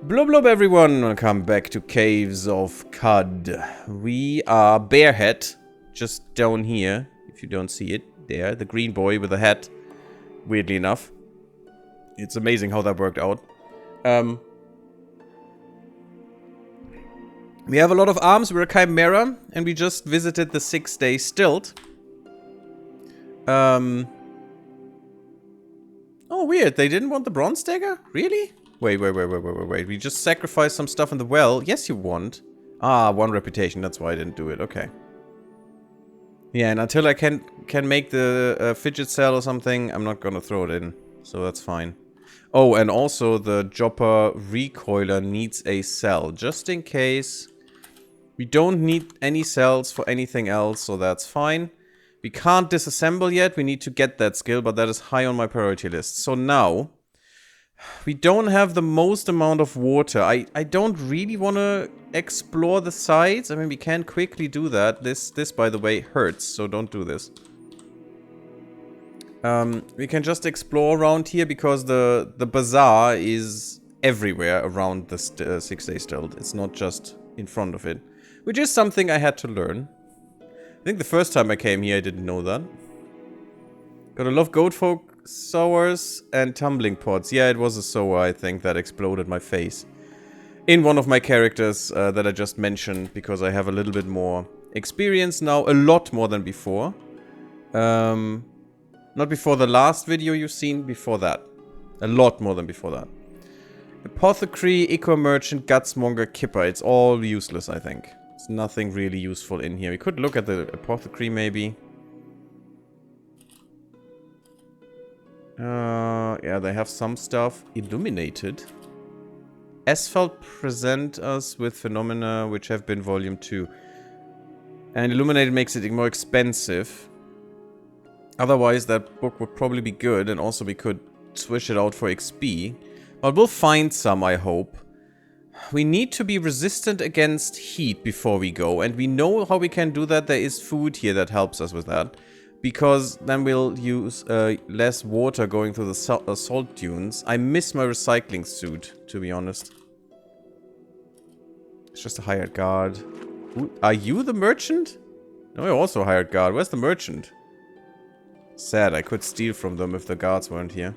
Blub blub everyone, welcome back to Caves of Cud. We are Bearhead, just down here, if you don't see it. There, the green boy with a hat, weirdly enough. It's amazing how that worked out. We have a lot of arms, we're a chimera, and we just visited the 6-day stilt. Oh weird, they didn't want the bronze dagger? Really? Wait. We just sacrificed some stuff in the well. Yes, you want. Ah, 1 reputation. That's why I didn't do it. Okay. Yeah, and until I can make the fidget cell or something, I'm not gonna throw it in. So that's fine. Oh, and also the Jopper recoiler needs a cell. Just in case. We don't need any cells for anything else, so that's fine. We can't disassemble yet. We need to get that skill, but that is high on my priority list. So now... we don't have the most amount of water. I don't really want to explore the sides. I mean, we can quickly do that. This, by the way, hurts, so don't do this. We can just explore around here because the bazaar is everywhere around the 6-day stilt. It's not just in front of it. Which is something I had to learn. I think the first time I came here, I didn't know that. Gotta love goat folk. Sowers and tumbling pots. Yeah, it was a sower, I think, that exploded my face. In one of my characters that I just mentioned, because I have a little bit more experience now. A lot more than before. Not before the last video you've seen, before that. A lot more than before that. Apothecary, Eco-Merchant, Gutsmonger, Kipper. It's all useless, I think. There's nothing really useful in here. We could look at the Apothecary, maybe. Yeah, they have some stuff. Illuminated. Asphalt present us with phenomena which have been volume 2. And Illuminated makes it more expensive. Otherwise, that book would probably be good. And also we could switch it out for XP. But we'll find some, I hope. We need to be resistant against heat before we go. And we know how we can do that. There is food here that helps us with that. Because then we'll use less water going through the salt dunes. I miss my recycling suit, to be honest. It's just a hired guard. Are you the merchant? No, you're also a hired guard. Where's the merchant? Sad, I could steal from them if the guards weren't here.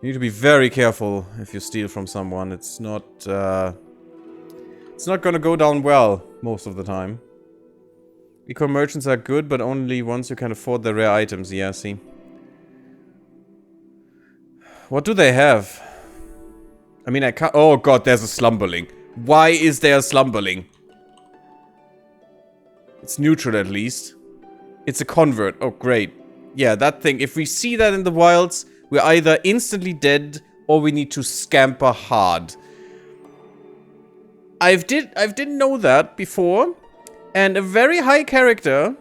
You need to be very careful if you steal from someone. It's not gonna go down well most of the time. Eco-merchants are good, but only once you can afford the rare items. Yeah, see. What do they have? I mean, I can't... oh god, there's a slumberling. Why is there a slumberling? It's neutral at least. It's a convert. Oh, great. Yeah, that thing. If we see that in the wilds, we're either instantly dead or we need to scamper hard. I didn't know that before. And a very high character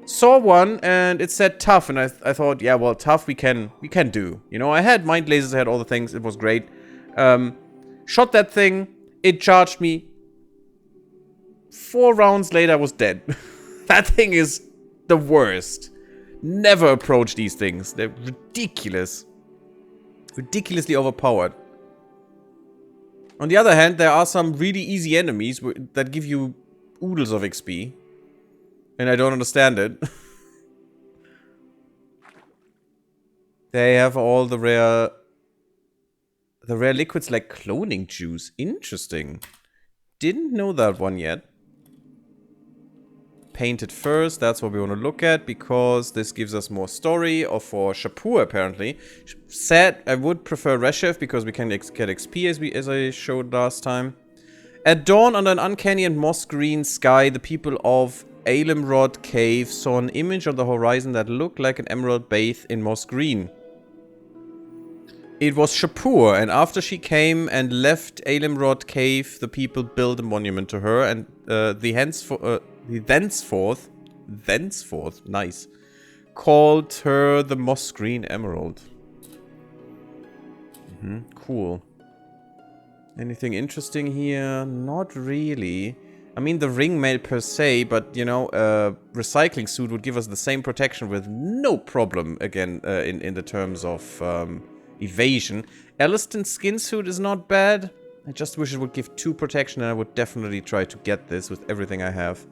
saw one and it said tough, and I thought, yeah, well, tough we can do. You know, I had mind lasers, I had all the things, it was great. Shot that thing, it charged me. 4 rounds later I was dead. That thing is the worst. Never approach these things. They're ridiculous. Ridiculously overpowered. On the other hand, there are some really easy enemies that give you oodles of XP. And I don't understand it. They have all the rare liquids like cloning juice. Interesting. Didn't know that one yet. Painted first, that's what we want to look at, because this gives us more story, or for Shapur apparently. Sad, I would prefer Reshef because we can get XP as I showed last time. At dawn, under an uncanny and moss-green sky, the people of Alemrod Cave saw an image on the horizon that looked like an emerald bathed in moss green. It was Shapur, and after she came and left Alemrod Cave, the people built a monument to her, and thenceforth, nice, called her the moss-green emerald. Cool. Anything interesting here? Not really. I mean, the ring mail per se, but, you know, a recycling suit would give us the same protection with no problem, again, in the terms of Evasion. Elliston skin suit is not bad. I just wish it would give 2 protection, and I would definitely try to get this with everything I have.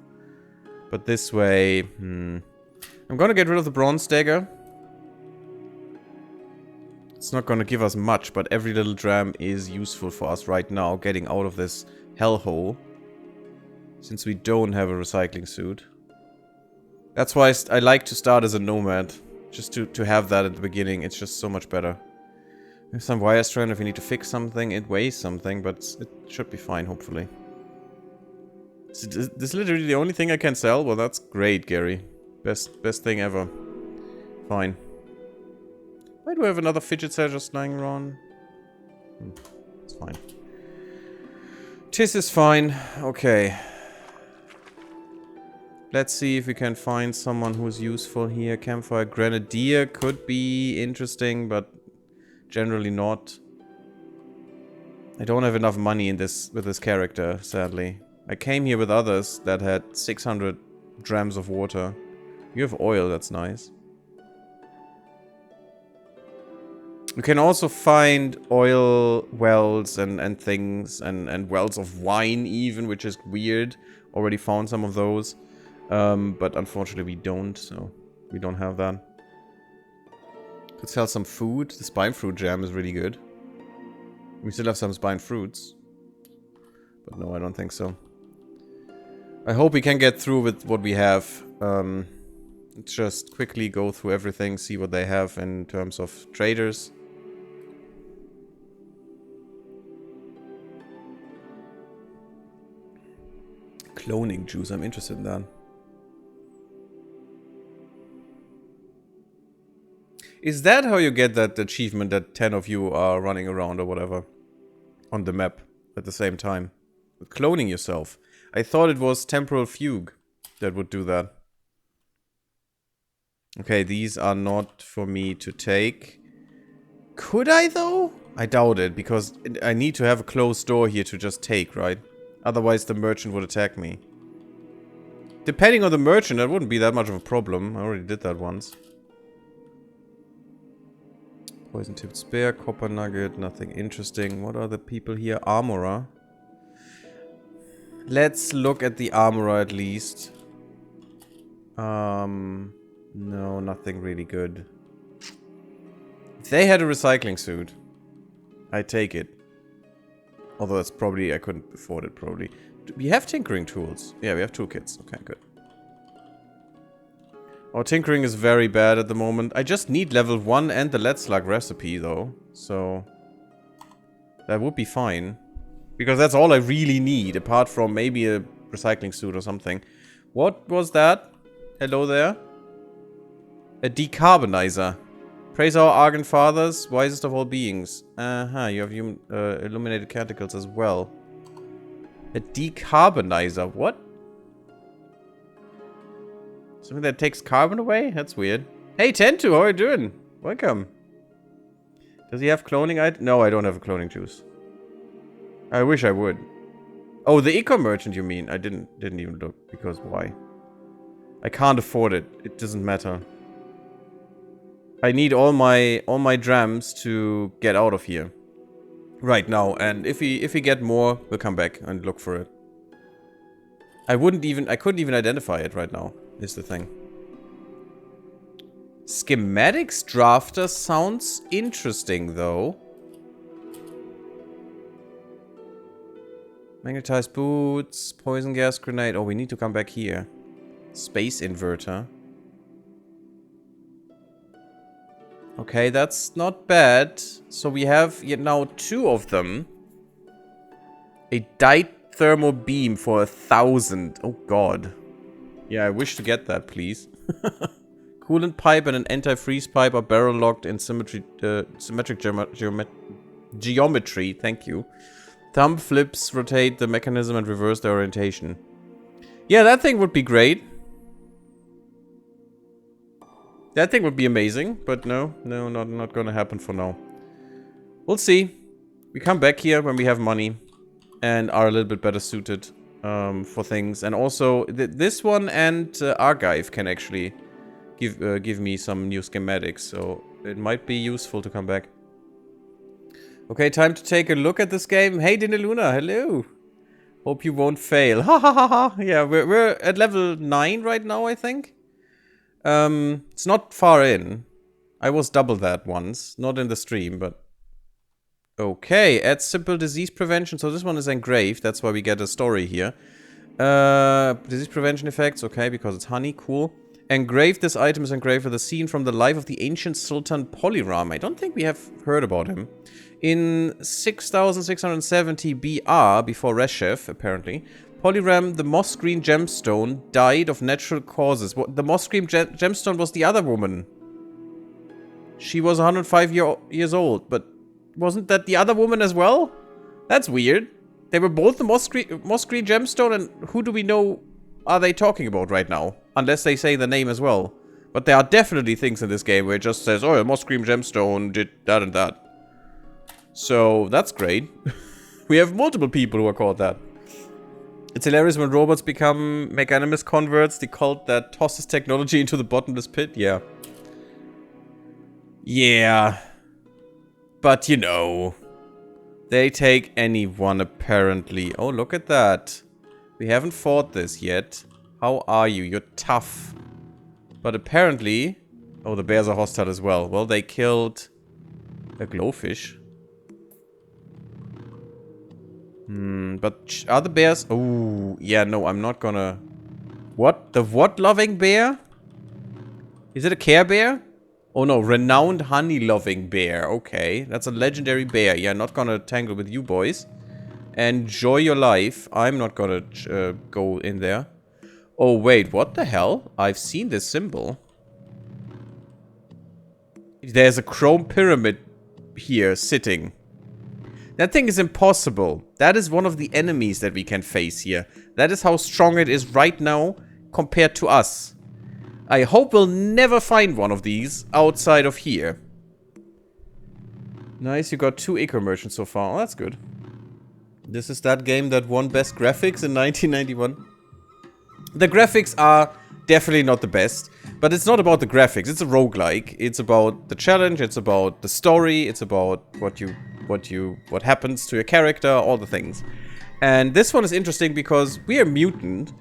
But this way... I'm gonna get rid of the bronze dagger. It's not gonna give us much, but every little dram is useful for us right now, getting out of this hellhole. Since we don't have a recycling suit. That's why I like to start as a nomad. Just to have that at the beginning, it's just so much better. There's some wire strand. If we need to fix something, it weighs something, but it should be fine, hopefully. Is this literally the only thing I can sell? Well, that's great, Gary. Best thing ever. Fine. Why do I have another fidget cell just lying around? It's fine. Tis is fine. Okay. Let's see if we can find someone who's useful here. Campfire Grenadier could be interesting, but generally not. I don't have enough money in this with this character, sadly. I came here with others that had 600 drams of water. You have oil, that's nice. You can also find oil wells and things, and wells of wine even, which is weird. Already found some of those. But unfortunately we don't, so we don't have that. Could sell some food. The spine fruit jam is really good. We still have some spine fruits. But no, I don't think so. I hope we can get through with what we have. Let's just quickly go through everything, see what they have in terms of traders. Cloning juice, I'm interested in that. Is that how you get that achievement that 10 of you are running around or whatever on the map at the same time? Cloning yourself. I thought it was Temporal Fugue that would do that. Okay, these are not for me to take. Could I though? I doubt it, because I need to have a closed door here to just take, right? Otherwise the merchant would attack me. Depending on the merchant, that wouldn't be that much of a problem. I already did that once. Poison tipped spear, copper nugget, nothing interesting. What are the people here? Armorer. Let's look at the armorer at least. No, nothing really good. If they had a recycling suit, I'd take it. Although that's probably, I couldn't afford it probably. Do we have tinkering tools? Yeah, we have toolkits. Okay, good. Our tinkering is very bad at the moment. I just need level 1 and the Let's Slug recipe though. So that would be fine. Because that's all I really need, apart from maybe a recycling suit or something. What was that? Hello there? A decarbonizer. Praise our Argan fathers, wisest of all beings. You have illuminated canticles as well. A decarbonizer. What? Something that takes carbon away? That's weird. Hey, Tentu, how are you doing? Welcome. Does he have cloning? No, I don't have a cloning juice. I wish I would. Oh, the eco merchant, you mean? I didn't even look, because why? I can't afford it. It doesn't matter. I need all my drams to get out of here right now, and if we get more, we'll come back and look for it. I couldn't even identify it right now, is the thing. Schematics drafter sounds interesting though. Magnetized boots, poison gas grenade. Oh, we need to come back here. Space inverter. Okay, that's not bad. So we have now 2 of them. A dyed thermal beam for 1,000. Oh god. Yeah, I wish to get that, please. Coolant pipe and an anti-freeze pipe are barrel locked in symmetric geometry. Thank you. Thumb flips rotate the mechanism and reverse the orientation. Yeah, that thing would be great. That thing would be amazing, but no, not gonna happen for now. We'll see. We come back here when we have money and are a little bit better suited for things. And also, this one and Archive can actually give me some new schematics, so it might be useful to come back. Okay, time to take a look at this game. Hey, Dinaluna, hello. Hope you won't fail. Ha ha ha ha. Yeah, we're at level 9 right now, I think. It's not far in. I was double that once. Not in the stream, but... Okay, add simple disease prevention. So this one is engraved. That's why we get a story here. Disease prevention effects. Okay, because it's honey. Cool. Engraved. This item is engraved with a scene from the life of the ancient Sultan Polyram. I don't think we have heard about him. In 6670 BR, before Reshev, apparently, Polyram, the moss green gemstone, died of natural causes. The moss green gemstone was the other woman. She was 105 years old, but wasn't that the other woman as well? That's weird. They were both the moss green gemstone, and who do we know are they talking about right now? Unless they say the name as well. But there are definitely things in this game where it just says, oh, a moss green gemstone did that and that. So, that's great. We have multiple people who are called that. It's hilarious when robots become magnanimous converts, the cult that tosses technology into the bottomless pit. Yeah. Yeah. But, you know, they take anyone, apparently. Oh, look at that. We haven't fought this yet. How are you? You're tough. But apparently... Oh, the bears are hostile as well. Well, they killed a glowfish. But are the bears... Oh, yeah, no, I'm not gonna... What? The what-loving bear? Is it a Care Bear? Oh no, renowned honey-loving bear. Okay, that's a legendary bear. Yeah, not gonna tangle with you boys. Enjoy your life. I'm not gonna go in there. Oh wait, what the hell? I've seen this symbol. There's a chrome pyramid here sitting. That thing is impossible. That is one of the enemies that we can face here. That is how strong it is right now compared to us. I hope we'll never find one of these outside of here. Nice, you got 2 eco merchants so far. Oh, that's good. This is that game that won best graphics in 1991. The graphics are definitely not the best, but it's not about the graphics. It's a roguelike. It's about the challenge, it's about the story, it's about what happens to your character, all the things. And this one is interesting because we are mutant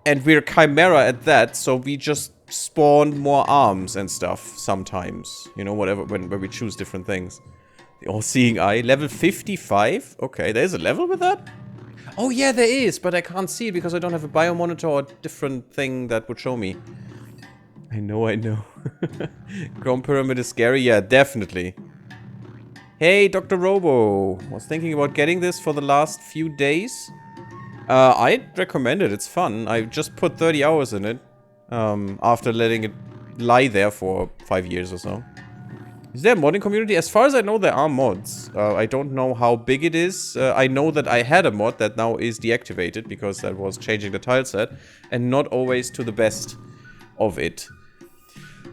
and we're chimera at that, so we just spawn more arms and stuff sometimes. You know, whatever, when we choose different things. The all-seeing eye, level 55? Okay, there's a level with that? Oh yeah, there is, but I can't see it because I don't have a biomonitor or a different thing that would show me. I know. Chrome Pyramid is scary? Yeah, definitely. Hey, Dr. Robo. Was thinking about getting this for the last few days. I'd recommend it. It's fun. I just put 30 hours in it. After letting it lie there for 5 years or so. Is there a modding community? As far as I know, there are mods. I don't know how big it is. I know that I had a mod that now is deactivated because that was changing the tile set. And not always to the best of it.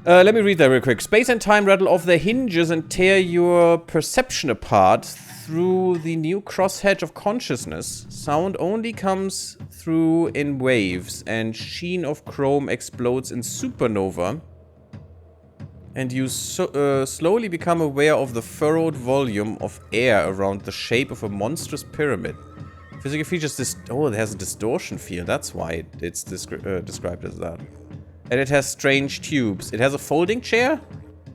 Let me read that real quick. Space and time rattle off their hinges and tear your perception apart through the new crosshatch of consciousness. Sound only comes through in waves, and sheen of chrome explodes in supernova. And you slowly become aware of the furrowed volume of air around the shape of a monstrous pyramid. Physical features oh, it has a distortion field. That's why it's described as that. And it has strange tubes. It has a folding chair?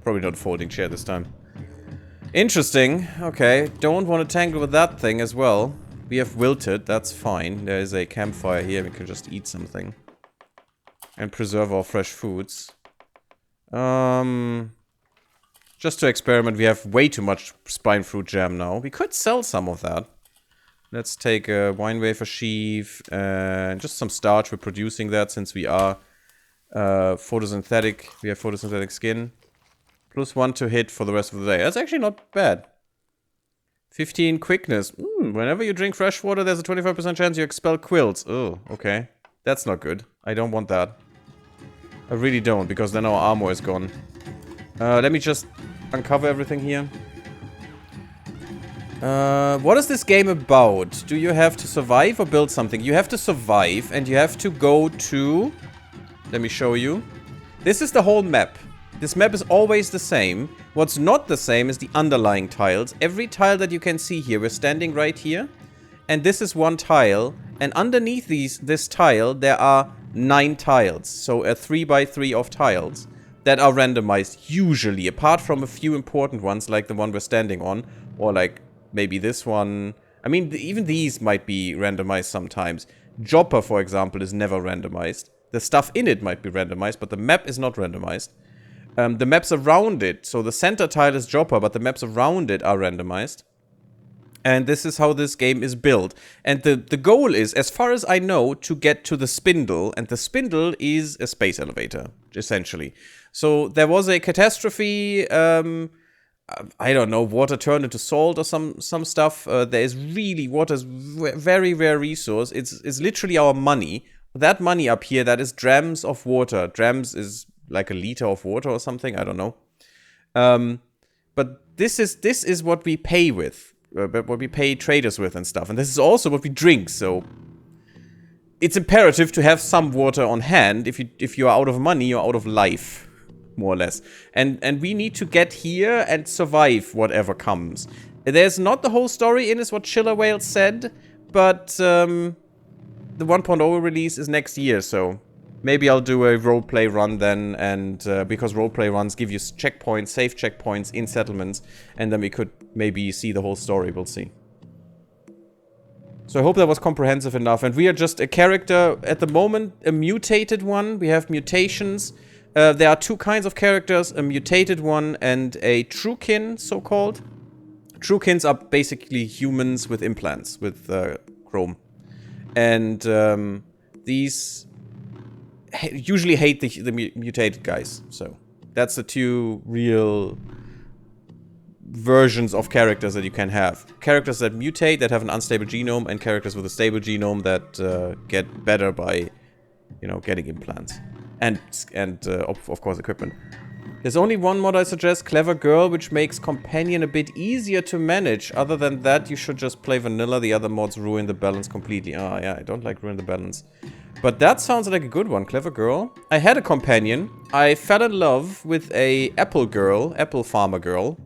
Probably not a folding chair this time. Interesting. Okay. Don't want to tangle with that thing as well. We have wilted. That's fine. There is a campfire here. We can just eat something. And preserve our fresh foods. Just to experiment, we have way too much spine fruit jam now. We could sell some of that. Let's take a wine wafer sheaf and just some starch. We're producing that since we are photosynthetic. We have photosynthetic skin. +1 to hit for the rest of the day. That's actually not bad. 15 quickness. Whenever you drink fresh water, there's a 25% chance you expel quills. Oh, okay. That's not good. I don't want that. I really don't, because then our armor is gone. Let me just uncover everything here. What is this game about? Do you have to survive or build something? You have to survive, and you have to go to... Let me show you. This is the whole map. This map is always the same. What's not the same is the underlying tiles. Every tile that you can see here, we're standing right here. And this is one tile. And underneath this tile, there are 9 tiles. So a 3x3 of tiles that are randomized usually. Apart from a few important ones, like the one we're standing on. Or like maybe this one. I mean, even these might be randomized sometimes. Jopper, for example, is never randomized. The stuff in it might be randomized, but the map is not randomized. The maps around it, so the center tile is Jopper, but the maps around it are randomized. And this is how this game is built. And the goal is, as far as I know, to get to the spindle. And the spindle is a space elevator, essentially. So there was a catastrophe. I don't know, water turned into salt or some stuff. There is really, water is very rare resource. It's literally our money. That money up here, that is drams of water. Drams is like a liter of water or something, I don't know. But this is what we pay with. What we pay traders with and stuff. And this is also what we drink, so it's imperative to have some water on hand. If you are out of money, you're out of life. More or less. And we need to get here and survive whatever comes. There's not the whole story in, is what Chiller Whale said, but the 1.0 release is next year, so maybe I'll do a roleplay run then, and because roleplay runs give you checkpoints, safe checkpoints in settlements, and then we could maybe see the whole story, we'll see. So I hope that was comprehensive enough, and we are just a character, at the moment, a mutated one. We have mutations. There are 2 kinds of characters, a mutated one and a truekin, so-called. Truekins are basically humans with implants, with chrome. And these usually hate the mutated guys, so that's the 2 real versions of characters that you can have. Characters that mutate, that have an unstable genome, and characters with a stable genome that get better by, you know, getting implants. And of course, equipment. There's only one mod I suggest, Clever Girl, which makes Companion a bit easier to manage. Other than that, you should just play vanilla. The other mods ruin the balance completely. Ah, yeah, I don't like ruin the balance. But that sounds like a good one, Clever Girl. I had a companion. I fell in love with a apple farmer girl,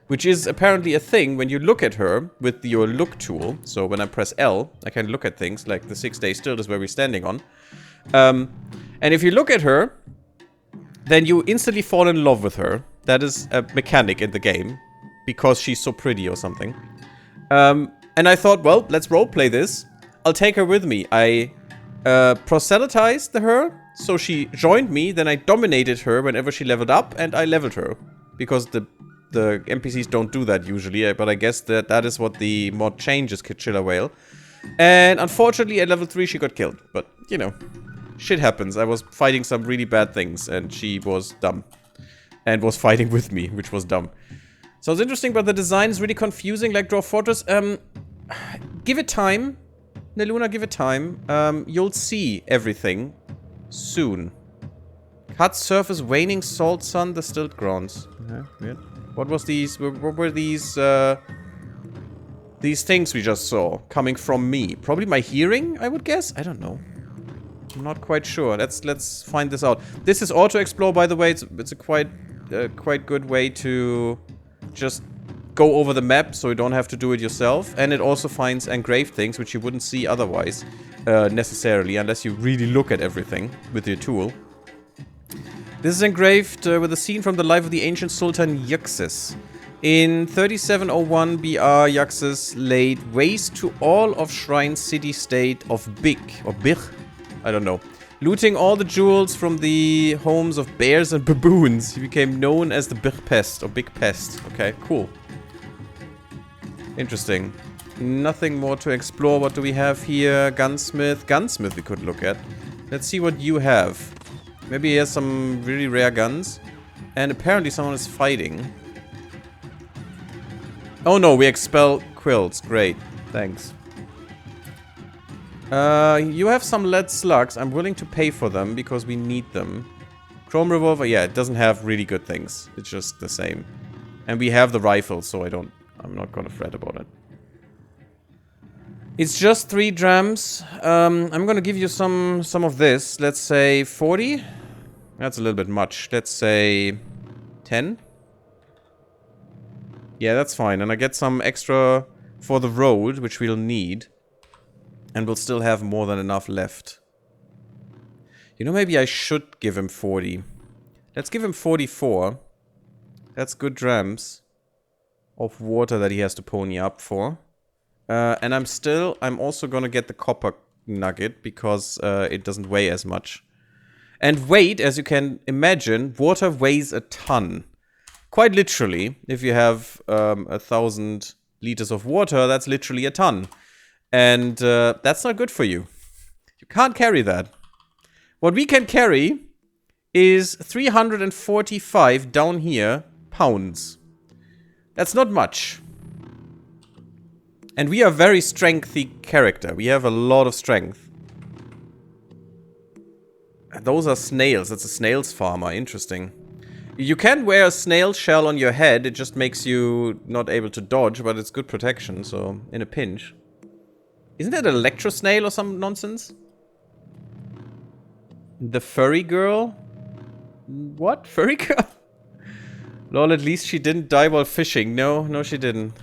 which is apparently a thing when you look at her with your look tool. So when I press L, I can look at things, like the 6 day still is where we're standing on. And if you look at her, then you instantly fall in love with her. That is a mechanic in the game, because she's so pretty or something. And I thought, well, let's roleplay this. I'll take her with me. I proselytized her, so she joined me. Then I dominated her whenever she leveled up, and I leveled her. Because the NPCs don't do that usually, but I guess that is what the mod changes, Chiller Whale. And unfortunately, at level 3, she got killed. But, you know, shit happens. I was fighting some really bad things, and she was dumb. And was fighting with me, which was dumb. Sounds interesting, but the design is really confusing, like Dwarf Fortress. Give it time. Neluna, give it time. You'll see everything soon. Cut surface, waning salt sun, the stilt grounds. Okay, weird. What was these? What were these things we just saw coming from me? Probably my hearing, I would guess. I don't know. I'm not quite sure. Let's find this out. This is auto explore, by the way. It's a quite good way to just go over the map, so you don't have to do it yourself. And it also finds engraved things, which you wouldn't see otherwise, necessarily, unless you really look at everything with your tool. This is engraved with a scene from the life of the ancient Sultan Yuxis. In 3701 BR, Yuxis laid waste to all of Shrine city-state of Big, or Bir, I don't know, looting all the jewels from the homes of bears and baboons. He became known as the Big Pest, or Big Pest. Okay, cool. Interesting. Nothing more to explore. What do we have here? Gunsmith. Gunsmith we could look at. Let's see what you have. Maybe he has some really rare guns. And apparently someone is fighting. Oh no, we expel quills. Great. Thanks. You have some lead slugs. I'm willing to pay for them because we need them. Chrome revolver. Yeah, it doesn't have really good things. It's just the same. And we have the rifle, so I'm not gonna fret about it. It's just 3 drams. I'm gonna give you some of this. Let's say 40. That's a little bit much. Let's say 10? Yeah, that's fine. And I get some extra for the road, which we'll need. And we'll still have more than enough left. You know, maybe I should give him 40. Let's give him 44. That's good drams of water that he has to pony up for. And I'm also gonna get the copper nugget because it doesn't weigh as much. And weight, as you can imagine, water weighs a ton. Quite literally, if you have 1,000 liters of water, that's literally a ton. And that's not good for you. You can't carry that. What we can carry is 345 down here pounds. That's not much. And we are a very strengthy character. We have a lot of strength. Those are snails. That's a snails farmer. Interesting. You can wear a snail shell on your head. It just makes you not able to dodge, but it's good protection, so in a pinch. Isn't that an electro snail or some nonsense? The furry girl? What? Furry girl? Lol, at least she didn't die while fishing. No, she didn't.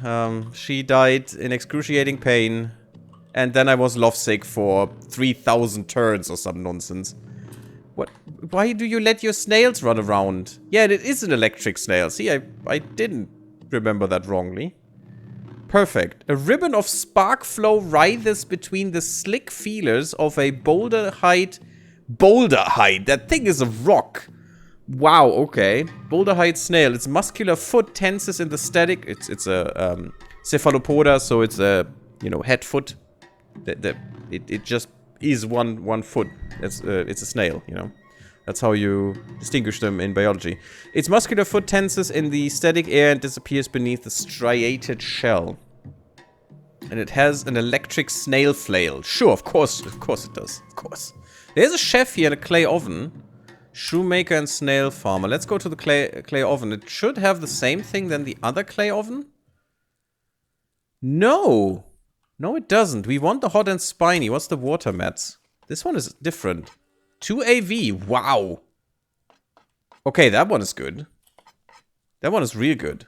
She died in excruciating pain. And then I was lovesick for 3,000 turns or some nonsense. What? Why do you let your snails run around? Yeah, it is an electric snail. See, I didn't remember that wrongly. Perfect. A ribbon of spark flow writhes between the slick feelers of a boulder height. Boulder height? That thing is a rock. Wow, okay. Boulder height snail. Its muscular foot tenses in the static. It's a cephalopoda, so it's a, you know, head foot. It just is one foot. It's a snail, you know. That's how you distinguish them in biology. Its muscular foot tenses in the static air and disappears beneath the striated shell. And it has an electric snail flail. Sure, of course it does. Of course. There's a chef here and a clay oven. Shoemaker and snail farmer. Let's go to the clay oven. It should have the same thing than the other clay oven. No. No, it doesn't. We want the hot and spiny. What's the water mats? This one is different. 2 AV. Wow. Okay, that one is good. That one is real good.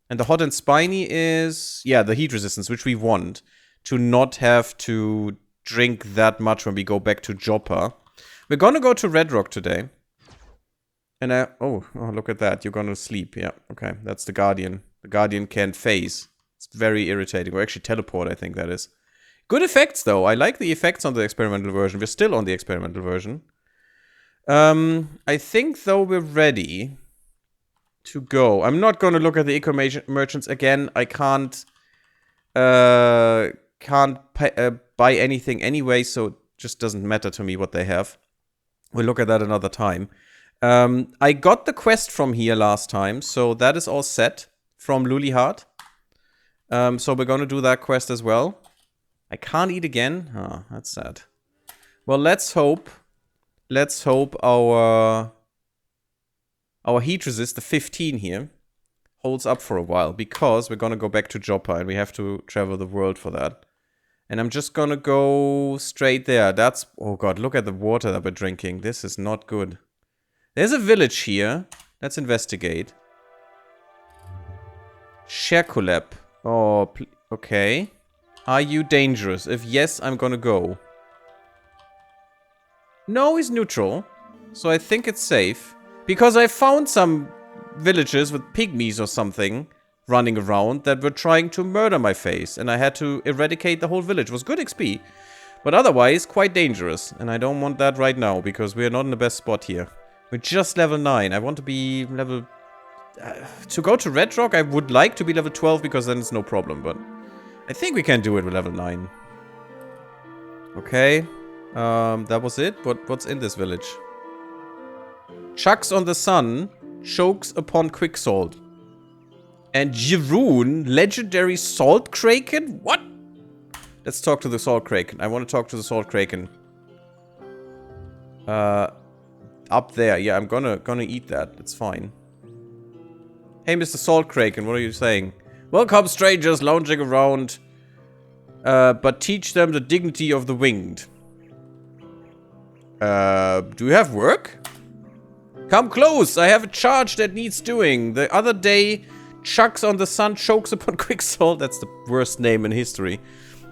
And the hot and spiny is... yeah, the heat resistance, which we want. To not have to drink that much when we go back to Joppa. We're gonna go to Red Rock today. And oh, look at that. You're gonna sleep. Yeah, okay. That's the Guardian. The Guardian can't phase. It's very irritating. Or actually teleport, I think that is. Good effects, though. I like the effects on the experimental version. We're still on the experimental version. I think, though, we're ready to go. I'm not gonna look at the eco merchants again. I can't buy anything anyway, so it just doesn't matter to me what they have. We'll look at that another time. I got the quest from here last time, so that is all set from Luliheart. So we're gonna do that quest as well. I can't eat again. Oh, that's sad. Well, let's hope our heat resist, the 15 here, holds up for a while, because we're gonna go back to Joppa and we have to travel the world for that. And I'm just gonna go straight there. That's... oh god, look at the water that we're drinking. This is not good. There's a village here. Let's investigate. Sherkulep. Oh, okay. Are you dangerous? If yes, I'm gonna go. No, he's neutral. So I think it's safe. Because I found some villages with pygmies or something running around that were trying to murder my face, and I had to eradicate the whole village. It was good XP, but otherwise quite dangerous, and I don't want that right now because we're not in the best spot here. We're just level 9. I want to be level... to go to Red Rock, I would like to be level 12 because then it's no problem, but I think we can do it with level 9. Okay, that was it. What's in this village? Chucks on the sun, chokes upon quicksalt. And Jeroen, legendary salt kraken? What? Let's talk to the salt kraken. I want to talk to the salt kraken. Up there. Yeah, I'm gonna eat that. It's fine. Hey, Mr. Salt Kraken, what are you saying? Welcome, strangers lounging around. But teach them the dignity of the winged. Do you have work? Come close! I have a charge that needs doing. The other day, chucks on the sun, chokes upon quicksalt. That's the worst name in history.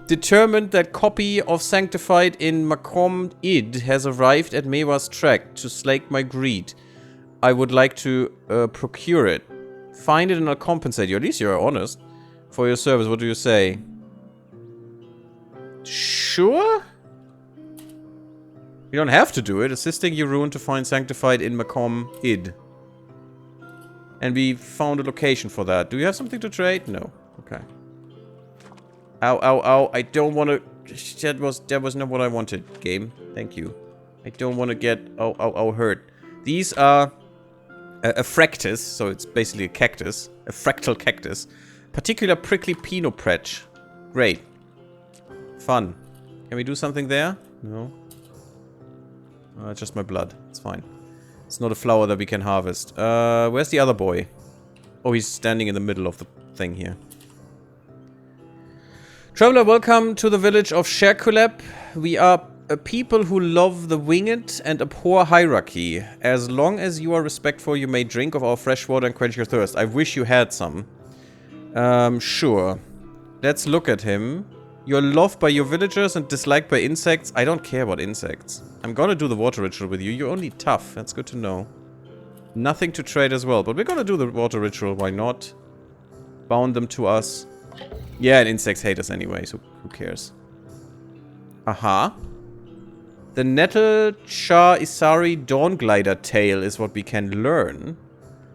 Determined that copy of Sanctified in Macomb Id has arrived at Mewa's track to slake my greed. I would like to procure it. Find it and I'll compensate you. At least you're honest. For your service, what do you say? Sure? You don't have to do it. Assisting your ruin to find Sanctified in Macomb Id. And we found a location for that. Do you have something to trade? No. Okay. Ow, ow, ow. I don't want to... That was not what I wanted, game. Thank you. I don't want to get... Oh, ow, ow, hurt. These are... a fractus, so it's basically a cactus. A fractal cactus. Particular prickly pinopretch. Great. Fun. Can we do something there? No. Just my blood. It's fine. It's not a flower that we can harvest. Where's the other boy? Oh, he's standing in the middle of the thing here. Traveler, welcome to the village of Sherkulep. We are a people who love the winged and abhor hierarchy. As long as you are respectful, you may drink of our fresh water and quench your thirst. I wish you had some. Sure. Let's look at him. You're loved by your villagers and disliked by insects. I don't care about insects. I'm gonna do the water ritual with you. You're only tough. That's good to know. Nothing to trade as well, but we're gonna do the water ritual. Why not? Bound them to us. Yeah, and insects hate us anyway, so who cares? Aha. The Nettle Char Isari Dawnglider Tail is what we can learn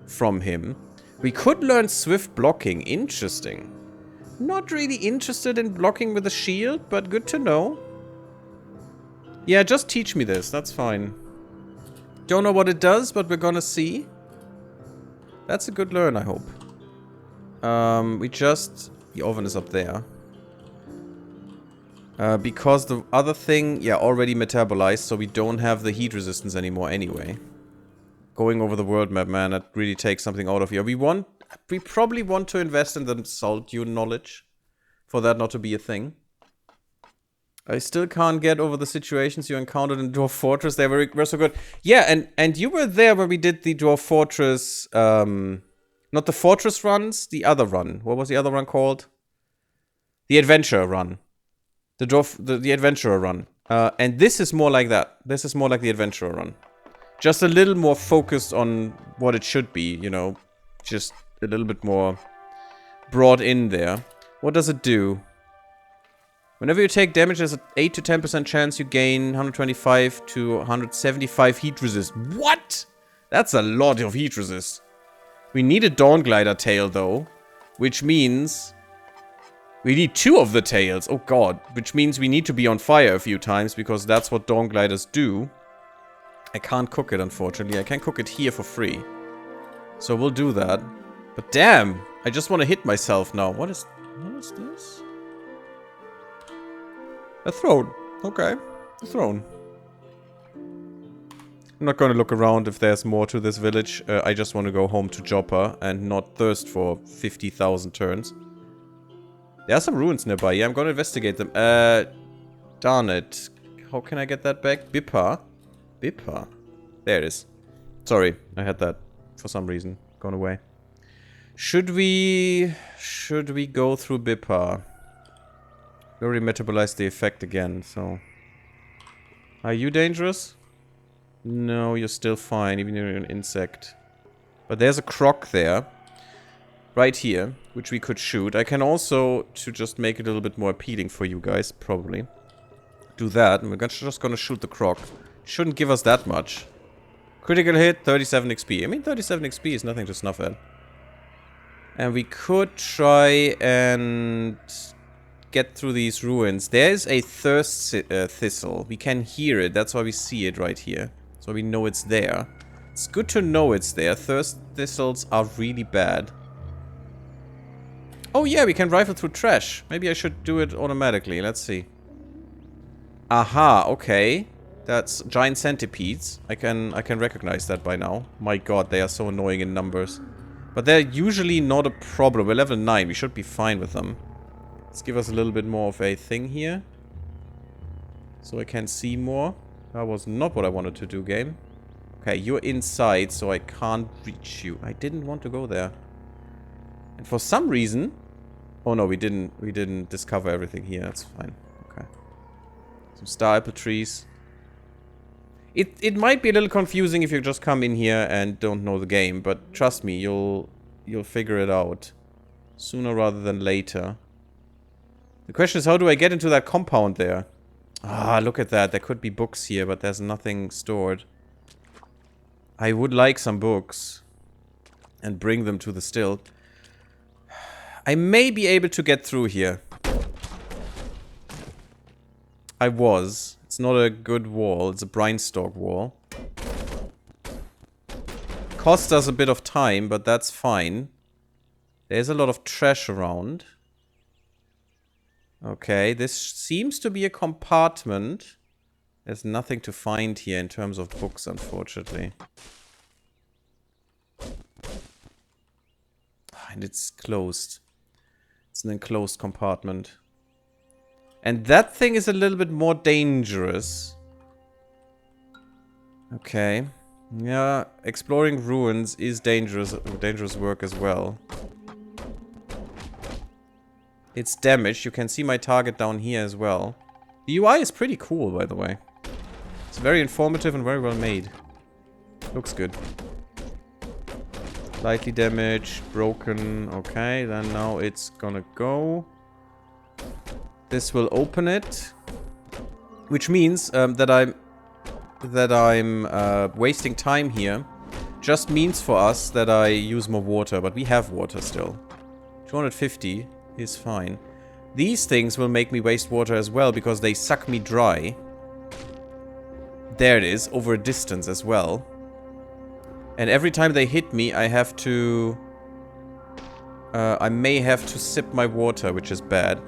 from him. We could learn swift blocking. Interesting. Not really interested in blocking with a shield, but good to know. Yeah, just teach me this. That's fine. Don't know what it does, but we're gonna see. That's a good learn, I hope. The oven is up there. Because the other thing, yeah, already metabolized, so we don't have the heat resistance anymore anyway. Going over the world map, man, that really takes something out of here. We probably want to invest in the salt dune knowledge for that not to be a thing. I still can't get over the situations you encountered in Dwarf Fortress. They were so good. Yeah, and you were there when we did the Dwarf Fortress, not the Fortress runs, the other run. What was the other run called? The Adventure run. The Adventurer run. And this is more like that. This is more like the Adventurer run. Just a little more focused on what it should be, you know. Just a little bit more brought in there. What does it do? Whenever you take damage, there's an 8 to 10% chance you gain 125 to 175 heat resist. What? That's a lot of heat resist. We need a Dawnglider tail, though. Which means... we need 2 of the tails. Oh, God. Which means we need to be on fire a few times, because that's what Dawngliders do. I can't cook it, unfortunately. I can cook it here for free. So we'll do that. But damn! I just want to hit myself now. What is this? A throne. Okay. A throne. I'm not going to look around if there's more to this village. I just want to go home to Joppa and not thirst for 50,000 turns. There are some ruins nearby. Yeah, I'm going to investigate them. Darn it. How can I get that back? Bippa. Bippa. There it is. Sorry, I had that for some reason. Gone away. Should we go through Bippa? We already metabolized the effect again, so... are you dangerous? No, you're still fine, even though you're an insect. But there's a croc there. Right here, which we could shoot. I can also, to just make it a little bit more appealing for you guys, probably, do that. And we're just gonna shoot the croc. Shouldn't give us that much. Critical hit, 37 XP. I mean, 37 XP is nothing to snuff at. And we could try and get through these ruins. There's a thirst thistle. We can hear it. That's why we see it right here. So we know it's there. It's good to know it's there. Thirst thistles are really bad. Oh yeah, we can rifle through trash. Maybe I should do it automatically. Let's see. Aha, okay. That's giant centipedes. I can recognize that by now. My god, they are so annoying in numbers. But they're usually not a problem. We're level 9. We should be fine with them. Let's give us a little bit more of a thing here. So I can see more. That was not what I wanted to do, game. Okay, you're inside, so I can't reach you. I didn't want to go there. And for some reason... Oh no, we didn't discover everything here. That's fine. Okay. Some star apple trees. It might be a little confusing if you just come in here and don't know the game, but trust me, you'll figure it out. Sooner rather than later. The question is, how do I get into that compound there? Ah, look at that. There could be books here, but there's nothing stored. I would like some books. And bring them to the still. I may be able to get through here. I was. It's not a good wall. It's a brinestalk wall. Cost us a bit of time, but that's fine. There's a lot of trash around. Okay, this seems to be a compartment. There's nothing to find here in terms of books, unfortunately. And it's closed. It's an enclosed compartment. And that thing is a little bit more dangerous. Okay. Yeah, exploring ruins is dangerous work as well. It's damaged. You can see my target down here as well. The UI is pretty cool, by the way. It's very informative and very well made. Looks good. Slightly damaged, broken. Okay, then now it's gonna go. This will open it. Which means that I'm wasting time here. Just means for us that I use more water, but we have water still. 250 is fine. These things will make me waste water as well because they suck me dry. There it is, over a distance as well. And every time they hit me, I have to... I may have to sip my water, which is bad.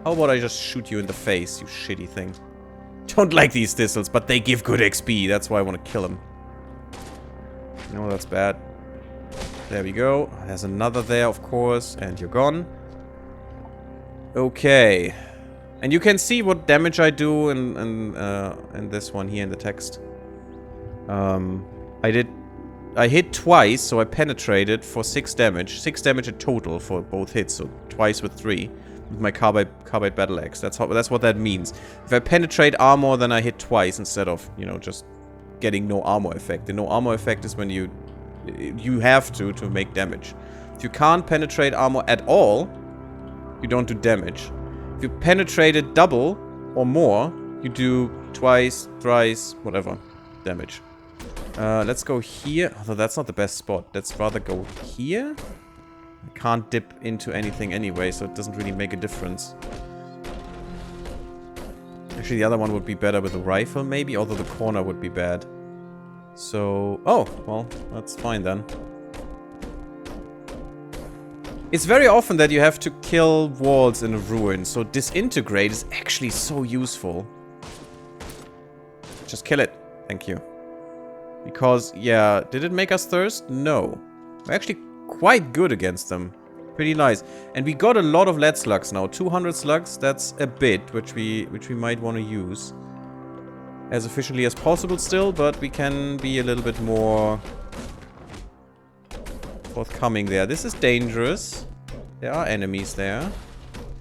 How about I just shoot you in the face, you shitty thing. Don't like these thistles, but they give good XP. That's why I want to kill them. No, that's bad. There we go. There's another there, of course. And you're gone. Okay. And you can see what damage I do in this one here in the text. I hit twice, so I penetrated for 6 damage. 6 damage in total for both hits, so twice with 3. With my carbide battle axe. That's what that means. If I penetrate armor, then I hit twice instead of, you know, just getting no armor effect. The no armor effect is when you have to make damage. If you can't penetrate armor at all, you don't do damage. If you penetrate it double or more, you do twice, thrice, whatever damage. Let's go here. Although that's not the best spot. Let's rather go here. I can't dip into anything anyway, so it doesn't really make a difference. Actually, the other one would be better with a rifle, maybe, although the corner would be bad. So... Oh, well, that's fine then. It's very often that you have to kill walls in a ruin, so disintegrate is actually so useful. Just kill it. Thank you. Because, yeah, did it make us thirst? No. We're actually quite good against them. Pretty nice. And we got a lot of lead slugs now. 200 slugs, that's a bit, which we might want to use. As efficiently as possible still, but we can be a little bit more forthcoming there. This is dangerous. There are enemies there.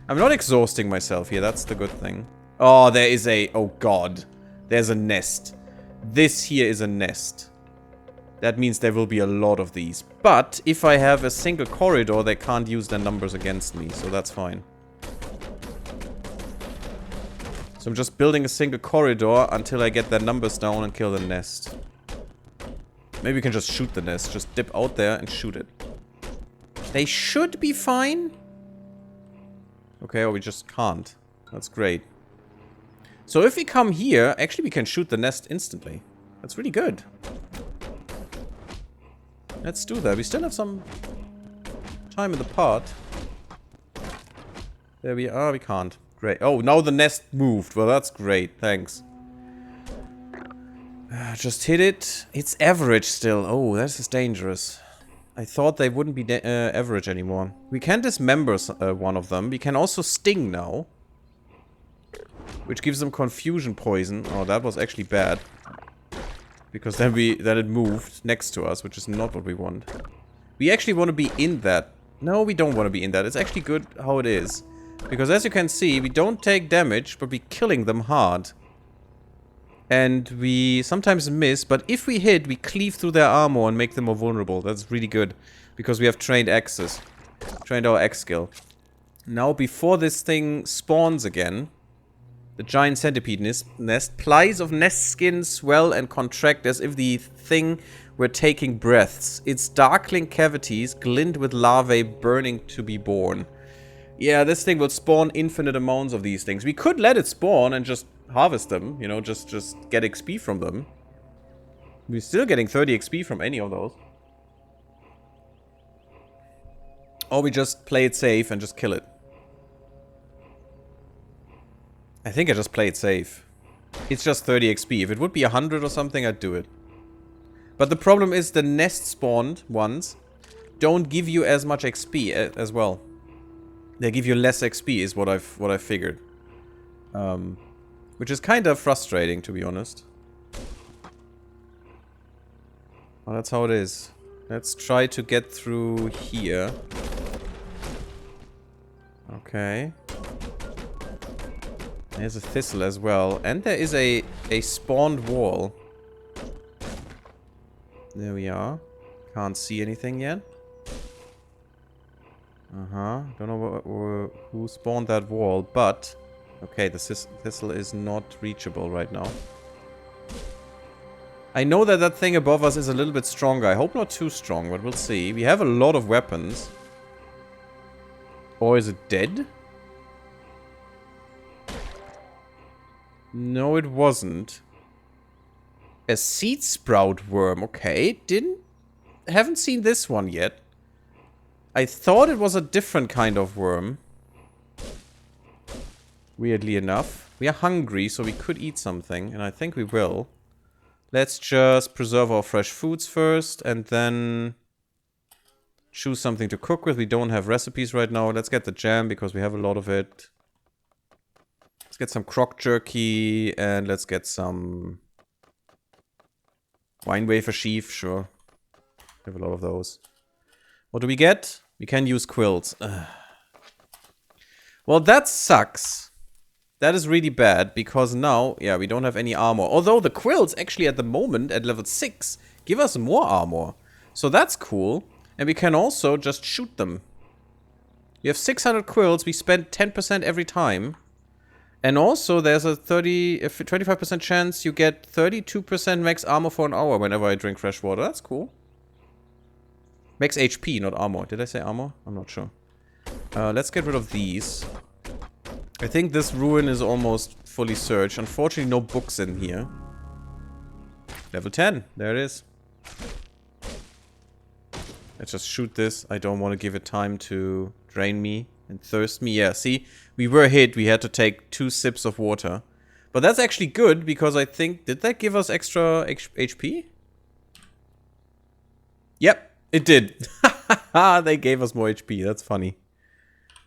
I'm not exhausting myself here, that's the good thing. Oh, there is a... Oh god. There's a nest. This here is a nest. That means there will be a lot of these. But if I have a single corridor, they can't use their numbers against me, so that's fine. So I'm just building a single corridor until I get their numbers down and kill the nest. Maybe we can just shoot the nest. Just dip out there and shoot it. They should be fine. Okay, or we just can't. That's great. So if we come here, actually we can shoot the nest instantly. That's really good. Let's do that. We still have some time in the part. There we are. We can't. Great. Oh, now the nest moved. Well, that's great. Thanks. Just hit it. It's average still. Oh, this is dangerous. I thought they wouldn't be average anymore. We can dismember one of them. We can also sting now. Which gives them confusion poison. Oh, that was actually bad. Because then it moved next to us, which is not what we want. We actually want to be in that. No, we don't want to be in that. It's actually good how it is. Because as you can see, we don't take damage, but we're killing them hard. And we sometimes miss, but if we hit, we cleave through their armor and make them more vulnerable. That's really good. Because we have trained axes. Trained our axe skill. Now, before this thing spawns again, the giant centipede nest, plies of nest skin swell and contract as if the thing were taking breaths. Its darkling cavities glint with larvae burning to be born. Yeah, this thing will spawn infinite amounts of these things. We could let it spawn and just harvest them, you know, just get XP from them. We're still getting 30 XP from any of those. Or we just play it safe and just kill it. I think I just play it safe. It's just 30 XP. If it would be 100 or something, I'd do it. But the problem is the nest spawned ones don't give you as much XP as well. They give you less XP is what I've figured. Which is kind of frustrating, to be honest. Well, that's how it is. Let's try to get through here. Okay. There's a thistle as well. And there is a spawned wall. There we are. Can't see anything yet. Don't know who spawned that wall, but... Okay, the thistle is not reachable right now. I know that that thing above us is a little bit stronger. I hope not too strong, but we'll see. We have a lot of weapons. Or is it dead? No, it wasn't. A seed sprout worm. Okay, haven't seen this one yet. I thought it was a different kind of worm. Weirdly enough. We are hungry, so we could eat something, and I think we will. Let's just preserve our fresh foods first, and then choose something to cook with. We don't have recipes right now. Let's get the jam, because we have a lot of it. Let's get some croc jerky, and let's get some wine wafer sheaf, sure. We have a lot of those. What do we get? We can use quills. Ugh. Well, that sucks. That is really bad, because now, yeah, we don't have any armor. Although the quills actually at the moment, at level 6, give us more armor. So that's cool. And we can also just shoot them. You have 600 quills, we spend 10% every time. And also there's a 25% chance you get 32% max armor for an hour whenever I drink fresh water. That's cool. Max HP, not armor. Did I say armor? I'm not sure. Let's get rid of these. I think this ruin is almost fully searched. Unfortunately, no books in here. Level 10. There it is. Let's just shoot this. I don't want to give it time to drain me and thirst me. Yeah, see? We were hit. We had to take 2 sips of water. But that's actually good, because I think... Did that give us extra HP? Yep, it did. They gave us more HP. That's funny.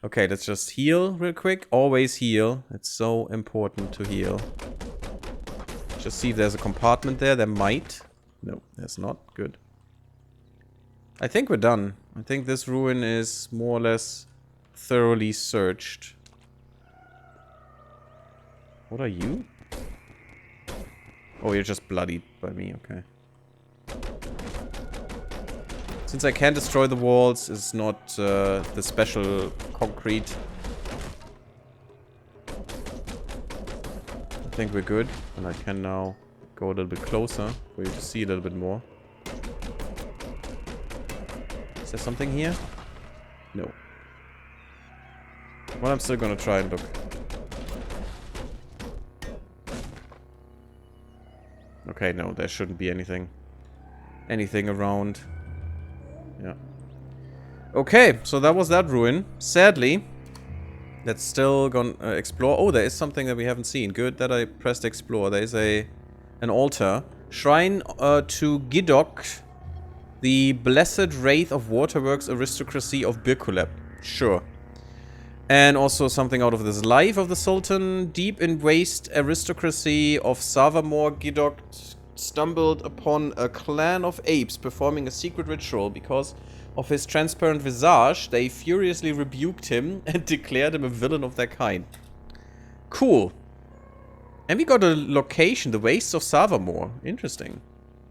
Okay, let's just heal real quick. Always heal. It's so important to heal. Just see if there's a compartment there. There might. No, there's not. Good. I think we're done. I think this ruin is more or less thoroughly searched. What are you? Oh, you're just bloodied by me. Okay. Since I can't destroy the walls, it's not the special concrete. I think we're good. And I can now go a little bit closer for you to see a little bit more. Is there something here? No. Well, I'm still gonna try and look. Okay, no, there shouldn't be anything around. Yeah. Okay, so that was that ruin. Sadly, let's still go explore. Oh, there is something that we haven't seen. Good that I pressed explore. There is an altar. Shrine to Gidok, the blessed wraith of Waterworks aristocracy of Birkulep. Sure. And also something out of this life of the Sultan. Deep in waste aristocracy of Savamore Gidok stumbled upon a clan of apes performing a secret ritual. Because of his transparent visage, they furiously rebuked him and declared him a villain of their kind. Cool. And we got a location, the Wastes of Savamore. Interesting.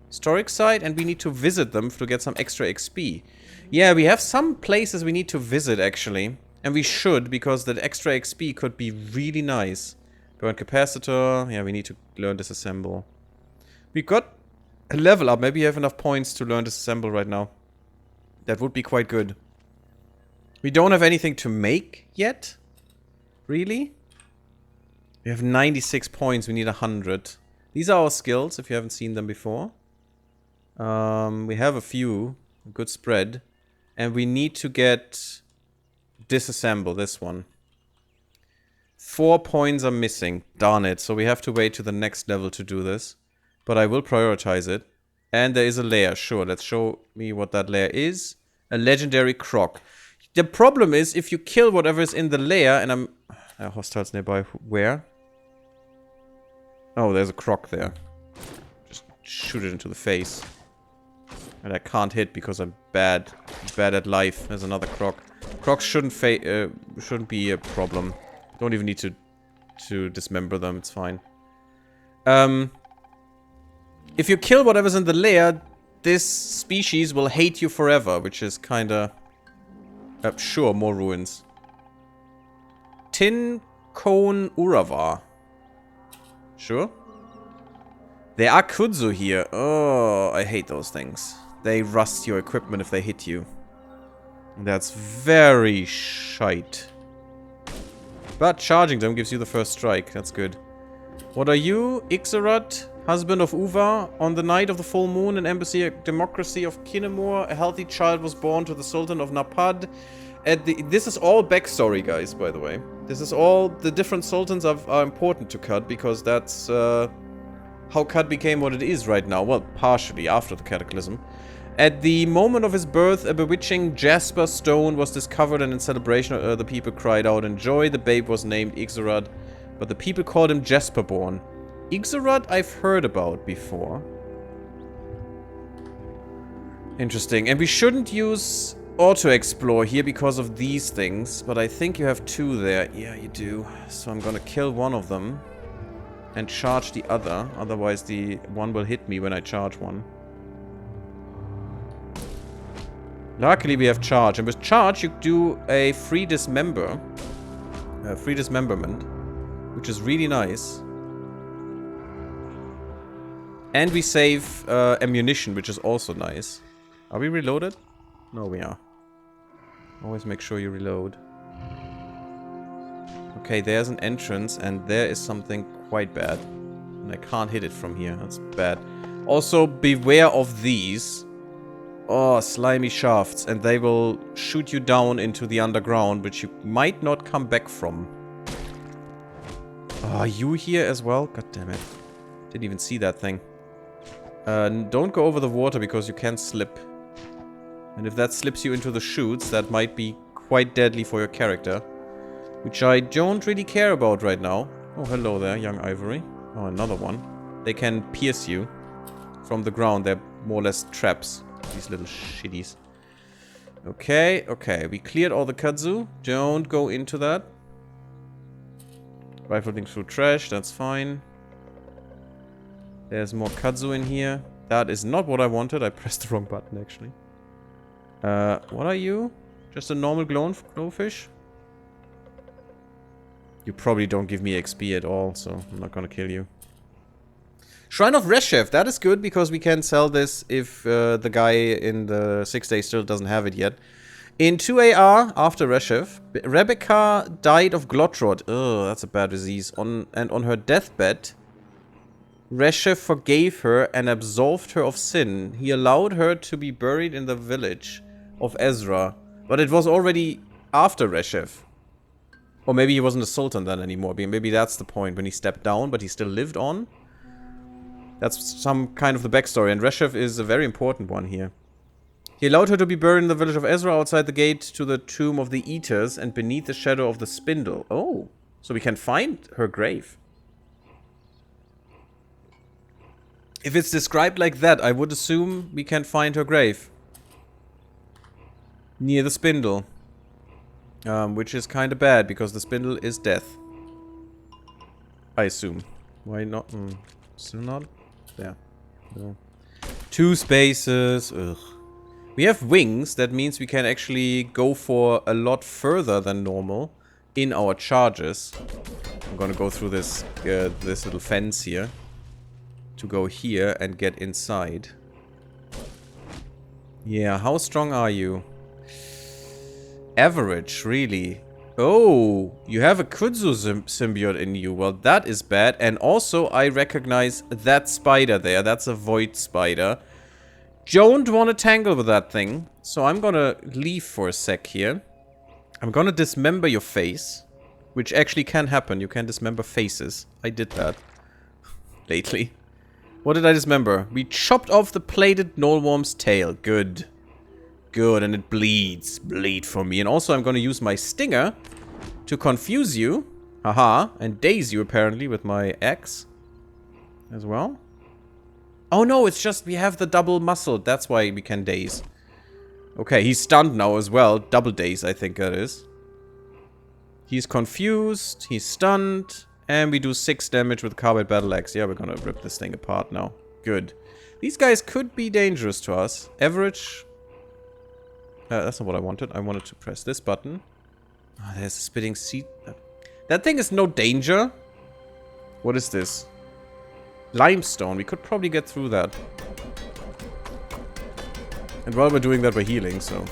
Historic site, and we need to visit them to get some extra XP. Yeah, we have some places we need to visit, actually. And we should, because that extra XP could be really nice. Burn capacitor. Yeah, we need to learn disassemble. We got a level up. Maybe you have enough points to learn disassemble right now. That would be quite good. We don't have anything to make yet. Really? We have 96 points. We need 100. These are our skills, if you haven't seen them before. We have a few. A good spread. And we need to get... disassemble this one. 4 points are missing. Darn it. So we have to wait to the next level to do this. But I will prioritize it. And there is a lair. Sure, let's show me what that lair is. A legendary croc. The problem is, if you kill whatever is in the lair, and I'm... hostiles nearby. Where? Oh, there's a croc there. Just shoot it into the face. And I can't hit because I'm bad. Bad at life. There's another croc. Crocs shouldn't be a problem. Don't even need to dismember them. It's fine. If you kill whatever's in the lair, this species will hate you forever, which is kinda... sure, more ruins. Tin Cone Uravar. Sure. There are Kudzu here. Oh, I hate those things. They rust your equipment if they hit you. That's very shite. But charging them gives you the first strike. That's good. What are you? Ixarat, husband of Uva. On the night of the full moon, an embassy, a democracy of Kinemur, a healthy child was born to the Sultan of Napad. This is all backstory, guys, by the way. This is all... the different sultans are important to Cud, because that's how Cud became what it is right now. Well, partially after the Cataclysm. At the moment of his birth, a bewitching jasper stone was discovered, and in celebration, the people cried out in joy. The babe was named Ixarat, but the people called him Jasperborn. Ixarat I've heard about before. Interesting. And we shouldn't use auto-explore here because of these things, but I think you have 2 there. Yeah, you do. So I'm gonna kill one of them and charge the other. Otherwise, the one will hit me when I charge one. Luckily, we have charge. And with charge, you do a free dismember. Free dismemberment. Which is really nice. And we save ammunition, which is also nice. Are we reloaded? No, we are. Always make sure you reload. Okay, there's an entrance, and there is something quite bad. And I can't hit it from here. That's bad. Also, beware of these. Oh, slimy shafts. And they will shoot you down into the underground, which you might not come back from. Oh, are you here as well? God damn it. Didn't even see that thing. Don't go over the water because you can slip. And if that slips you into the chutes, that might be quite deadly for your character. Which I don't really care about right now. Oh, hello there, young ivory. Oh, another one. They can pierce you from the ground. They're more or less traps. These little shitties. Okay, okay. We cleared all the kudzu. Don't go into that. Rifling through trash. That's fine. There's more kudzu in here. That is not what I wanted. I pressed the wrong button, actually. What are you? Just a normal glowfish? You probably don't give me XP at all, so I'm not gonna kill you. Shrine of Reshev. That is good, because we can sell this if the guy in the 6 days still doesn't have it yet. In 2AR, after Reshev, Rebecca died of Glotrot. Ugh, that's a bad disease. And on her deathbed, Reshev forgave her and absolved her of sin. He allowed her to be buried in the village of Ezra. But it was already after Reshev. Or maybe he wasn't a sultan then anymore. Maybe that's the point, when he stepped down, but he still lived on. That's some kind of the backstory, and Reshev is a very important one here. He allowed her to be buried in the village of Ezra, outside the gate to the tomb of the Eaters and beneath the shadow of the spindle. Oh, so we can find her grave. If it's described like that, I would assume we can find her grave. Near the spindle. Which is kind of bad, because the spindle is death. I assume. Why not? Still not? There. No. 2 spaces. Ugh. We have wings. That means we can actually go for a lot further than normal in our charges. I'm gonna go through this this little fence here to go here and get inside. Yeah, how strong are you? Average, really. Oh, you have a Kudzu symbiote in you. Well, that is bad. And also, I recognize that spider there. That's a void spider. Don't want to tangle with that thing. So I'm gonna leave for a sec here. I'm gonna dismember your face. Which actually can happen. You can dismember faces. I did that. Lately. What did I dismember? We chopped off the plated Nullworm's tail. Good. Good, and it bleeds. Bleed for me. And also I'm gonna use my stinger to confuse you. Haha. And daze you, apparently, with my axe. As well. Oh no, it's just we have the double muscle. That's why we can daze. Okay, he's stunned now as well. Double daze, I think that is. He's confused. He's stunned. And we do 6 damage with Carbide Battle Axe. Yeah, we're gonna rip this thing apart now. Good. These guys could be dangerous to us. Average... that's not what I wanted. I wanted to press this button. Oh, there's a spitting seed. That thing is no danger. What is this? Limestone. We could probably get through that. And while we're doing that, we're healing, so...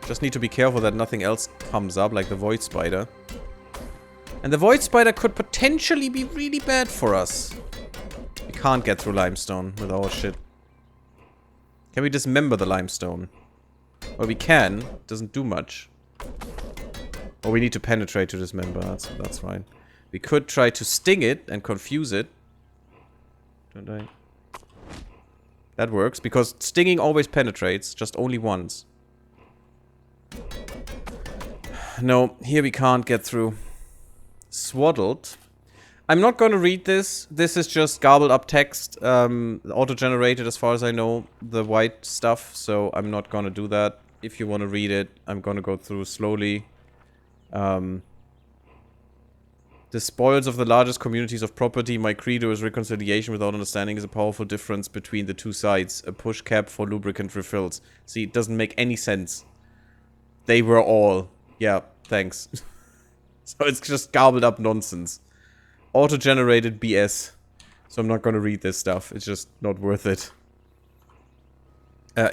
Just need to be careful that nothing else comes up, like the Void Spider. And the Void Spider could potentially be really bad for us. We can't get through limestone with our shit. Can we dismember the limestone? Well, we can. It doesn't do much. Or we need to penetrate to dismember. That's right. We could try to sting it and confuse it. Don't I? That works, because stinging always penetrates, just only once. No, here we can't get through. Swaddled. I'm not going to read this. This is just garbled up text. Auto-generated as far as I know. The white stuff. So I'm not going to do that. If you want to read it, I'm going to go through slowly. The spoils of the largest communities of property. My credo is reconciliation without understanding is a powerful difference between the two sides. A push cap for lubricant refills. See, it doesn't make any sense. They were all. Yeah, thanks. So it's just garbled up nonsense. Auto-generated BS. So I'm not gonna read this stuff. It's just not worth it.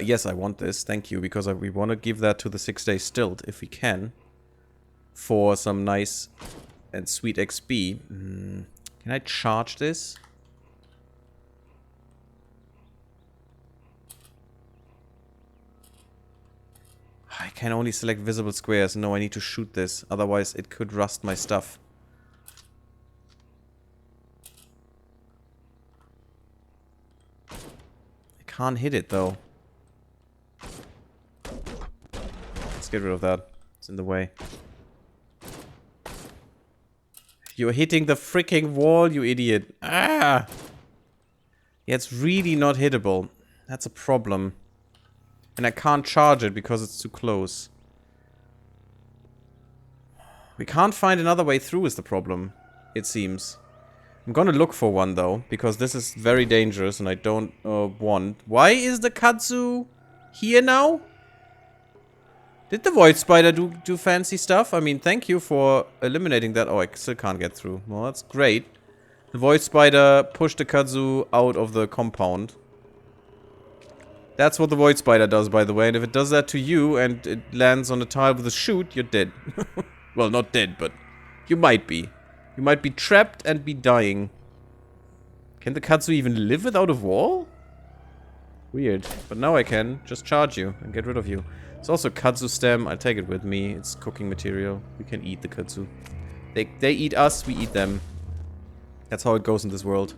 Yes, I want this. Thank you. Because we want to give that to the 6-day stilt, if we can. For some nice and sweet XP. Can I charge this? I can only select visible squares. No, I need to shoot this. Otherwise, it could rust my stuff. I can't hit it, though. Let's get rid of that. It's in the way. You're hitting the freaking wall, you idiot. Ah! Yeah, it's really not hittable. That's a problem. And I can't charge it because it's too close. We can't find another way through is the problem, it seems. I'm gonna look for one though, because this is very dangerous and I don't want... Why is the Katsu here now? Did the Void Spider do fancy stuff? I mean, thank you for eliminating that. Oh, I still can't get through. Well, that's great. The Void Spider pushed the Katsu out of the compound. That's what the Void Spider does, by the way. And if it does that to you and it lands on a tile with a chute, you're dead. Well, not dead, but you might be. You might be trapped and be dying. Can the Katsu even live without a wall? Weird. But now I can just charge you and get rid of you. It's also Katsu stem. I'll take it with me. It's cooking material. We can eat the Katsu. They eat us, we eat them. That's how it goes in this world.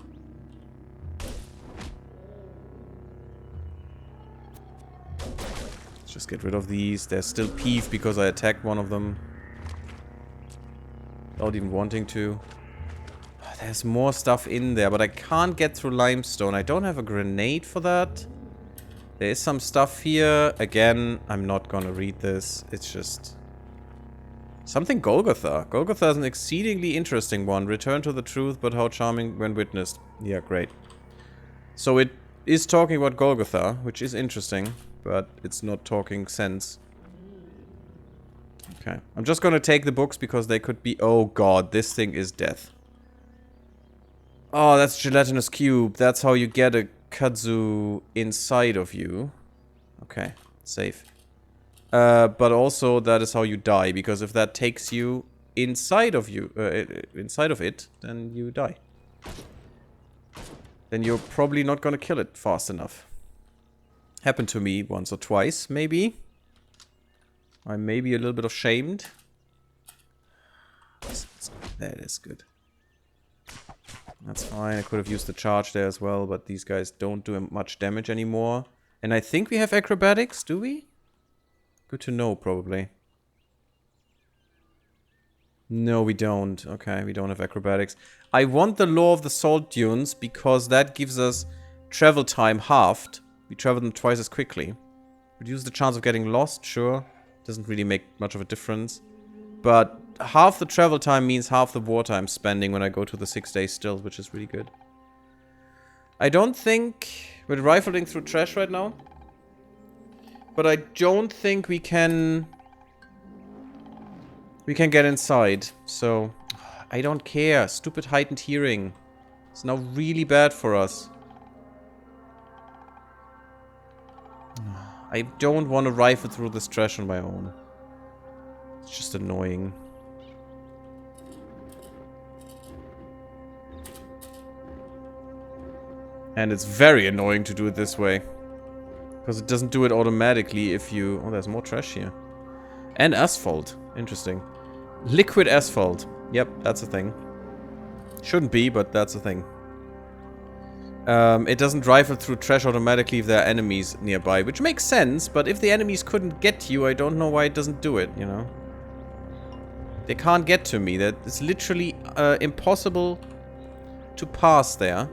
Let's just get rid of these. They're still peeved because I attacked one of them. Without even wanting to. There's more stuff in there, but I can't get through limestone. I don't have a grenade for that. There is some stuff here. Again, I'm not gonna read this. It's just... something Golgotha. Golgotha is an exceedingly interesting one. Return to the truth, but how charming when witnessed. Yeah, great. So it is talking about Golgotha, which is interesting, but it's not talking sense. Okay. I'm just gonna take the books because they could be... oh god, this thing is death. Oh, that's gelatinous cube. That's how you get a kudzu inside of you. Okay, safe. But also that is how you die, because if that takes you inside of you, inside of it, then you die. Then you're probably not gonna kill it fast enough. Happened to me once or twice, maybe. I'm maybe a little bit ashamed. That is good. That's fine. I could have used the charge there as well, but these guys don't do much damage anymore. And I think we have acrobatics, do we? Good to know, probably. No, we don't. Okay, we don't have acrobatics. I want the Law of the Salt Dunes because that gives us travel time halved. We travel them twice as quickly. Reduce the chance of getting lost, sure. Doesn't really make much of a difference. But half the travel time means half the wartime spending when I go to the 6-day stills, which is really good. I don't think... we're rifling through trash right now. But I don't think we can... we can get inside. So, I don't care. Stupid heightened hearing. It's now really bad for us. I don't want to rifle through this trash on my own. It's just annoying. And it's very annoying to do it this way. Because it doesn't do it automatically if you... oh, there's more trash here. And asphalt. Interesting. Liquid asphalt. Yep, that's a thing. Shouldn't be, but that's a thing. It doesn't rifle through trash automatically if there are enemies nearby. Which makes sense, but if the enemies couldn't get you, I don't know why it doesn't do it, you know? They can't get to me. That it's literally impossible to pass there.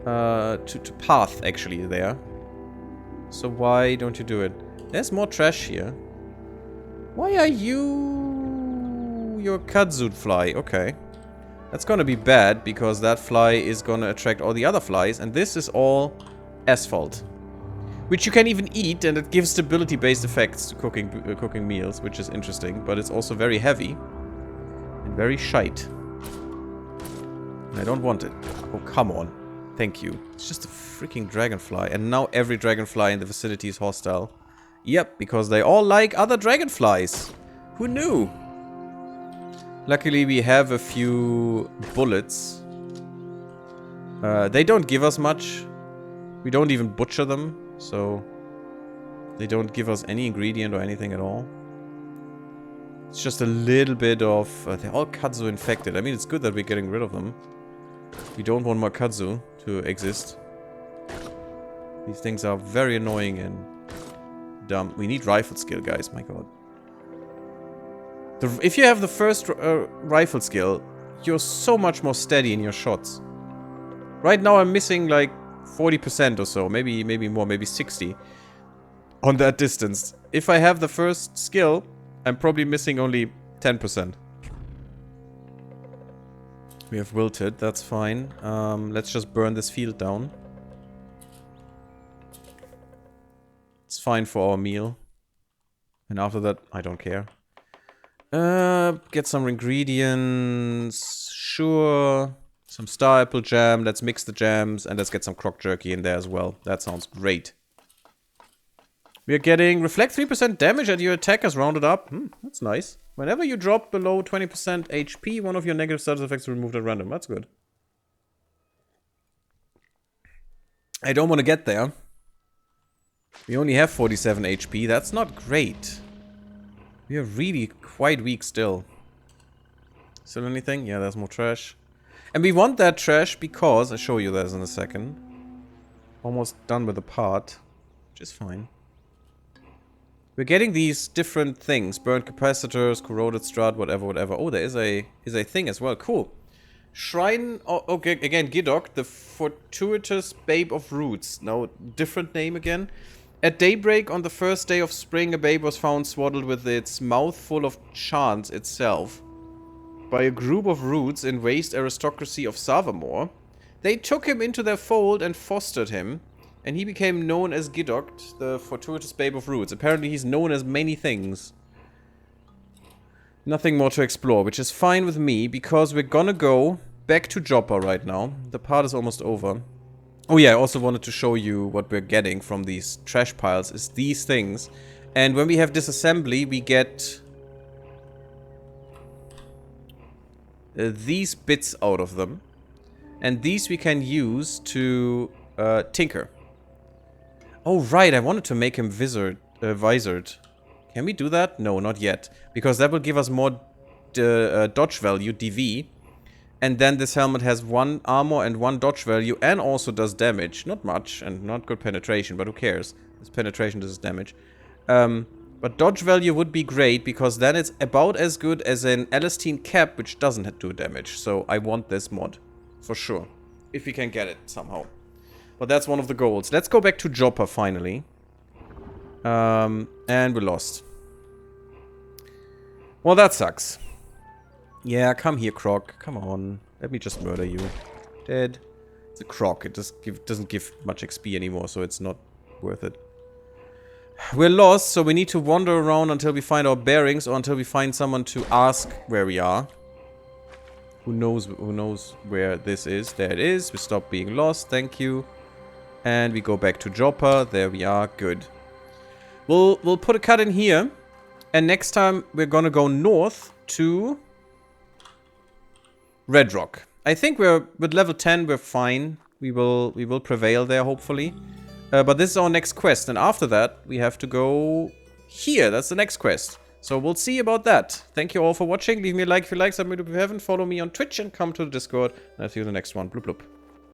To path, actually, there. So why don't you do it? There's more trash here. Why are you... you're a kudzu fly. Okay. That's gonna be bad, because that fly is gonna attract all the other flies, and this is all asphalt. Which you can even eat, and it gives stability-based effects to cooking meals, which is interesting, but it's also very heavy. And very shite. And I don't want it. Oh, come on. Thank you. It's just a freaking dragonfly, and now every dragonfly in the vicinity is hostile. Yep, because they all like other dragonflies. Who knew? Luckily, we have a few bullets. They don't give us much. We don't even butcher them, so... they don't give us any ingredient or anything at all. It's just a little bit of... they're all kudzu infected. I mean, it's good that we're getting rid of them. We don't want more kudzu to exist. These things are very annoying and dumb. We need rifle skill, guys. My god. If you have the first rifle skill, you're so much more steady in your shots. Right now I'm missing like 40% or so. Maybe more, maybe 60. On that distance. If I have the first skill, I'm probably missing only 10%. We have wilted, that's fine. Let's just burn this field down. It's fine for our meal. And after that, I don't care. Get some ingredients. Sure. Some star apple jam. Let's mix the jams. And let's get some croc jerky in there as well. That sounds great. We are getting reflect 3% damage at your attackers rounded up. That's nice. Whenever you drop below 20% HP, one of your negative status effects is removed at random. That's good. I don't want to get there. We only have 47 HP. That's not great. We are really quite weak still. Still anything? Yeah, there's more trash. And we want that trash because... I'll show you this in a second. Almost done with the part. Which is fine. We're getting these different things. Burnt capacitors, corroded strut, whatever, whatever. Oh, there is a thing as well. Cool. Shrine, oh, okay, again, Gidok, the fortuitous babe of roots. No, different name again. At daybreak on the first day of spring, a babe was found swaddled with its mouth full of chance itself by a group of roots in waste aristocracy of Savamore. They took him into their fold and fostered him, and he became known as Gidok, the fortuitous babe of roots. Apparently he's known as many things. Nothing more to explore, which is fine with me, because we're gonna go back to Joppa right now. The part is almost over. Oh yeah, I also wanted to show you what we're getting from these trash piles, is these things. And when we have disassembly, we get these bits out of them. And these we can use to tinker. Oh right, I wanted to make him visored. Can we do that? No, not yet. Because that will give us more dodge value, DV. And then this helmet has 1 armor and 1 dodge value and also does damage. Not much and not good penetration, but who cares? This penetration does damage. But dodge value would be great because then it's about as good as an Elastine cap, which doesn't do damage. So I want this mod. For sure. If we can get it somehow. But that's one of the goals. Let's go back to Joppa finally. And we lost. Well, that sucks. Yeah, come here, Croc. Come on. Let me just murder you. Dead. It's a Croc. It doesn't give much XP anymore, so it's not worth it. We're lost, so we need to wander around until we find our bearings or until we find someone to ask where we are. Who knows where this is? There it is. We stop being lost. Thank you. And we go back to Joppa. There we are. Good. We'll put a cut in here. And next time we're gonna go north to Red Rock. I think with level 10 we're fine. We will prevail there hopefully. But this is our next quest, and after that we have to go here. That's the next quest. So we'll see about that. Thank you all for watching. Leave me a like if you like, subscribe if you haven't, follow me on Twitch and come to the Discord. And I'll see you in the next one. Bloop bloop.